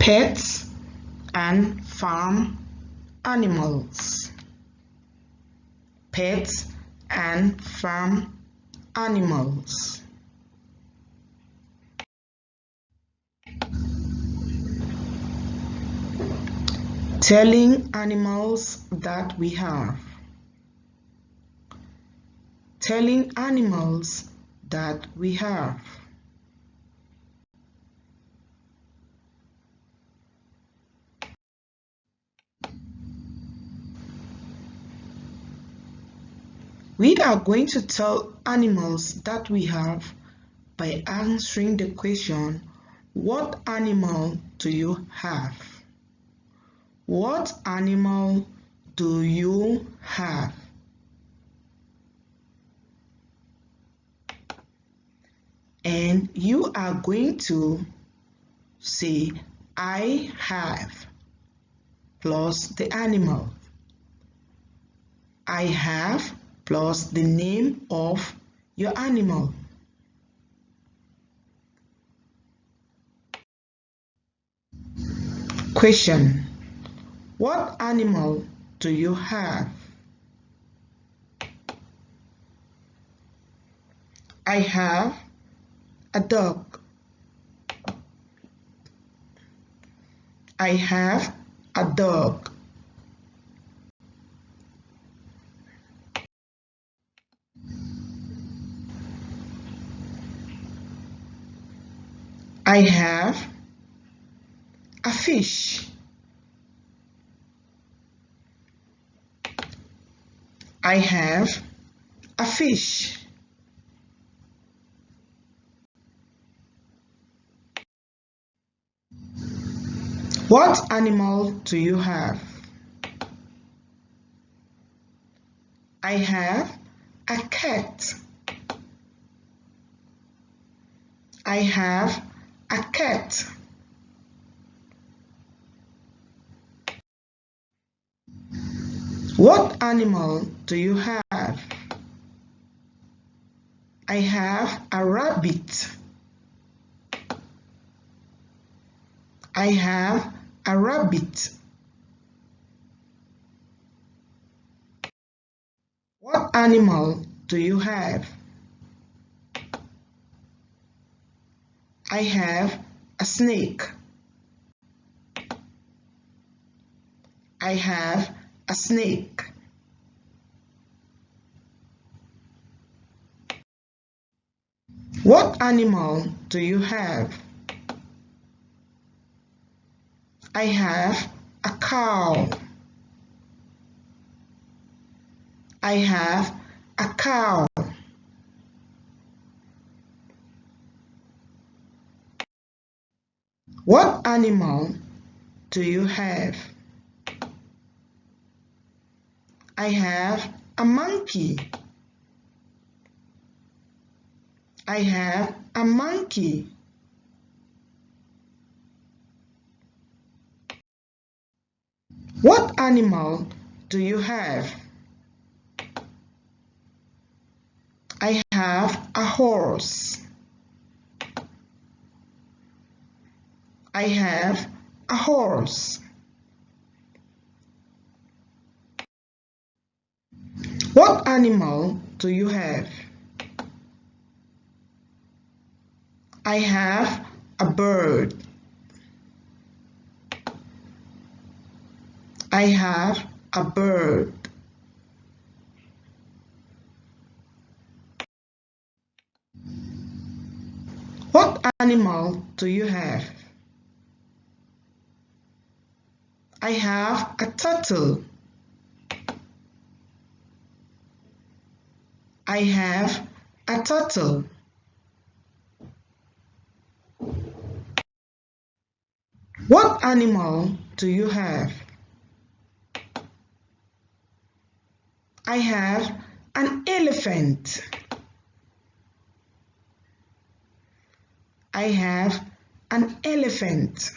Pets and farm animals. Pets and farm animals. Telling animals that we have. Telling animals that we have. We are going to tell animals that we have by answering the question, what animal do you have? What animal do you have? And you are going to say, I have, plus the animal. I have plus the name of your animal. Question: what animal do you have? I have a dog. I have a dog. I have a fish. I have a fish. What animal do you have? I have a cat. I have a cat. What animal do you have? I have a rabbit. I have a rabbit. What animal do you have? I have a snake. I have a snake. What animal do you have? I have a cow. I have a cow. What animal do you have? I have a monkey. I have a monkey. What animal do you have? I have a horse. I have a horse. What animal do you have? I have a bird. I have a bird. What animal do you have? I have a turtle. I have a turtle. What animal do you have? I have an elephant. I have an elephant.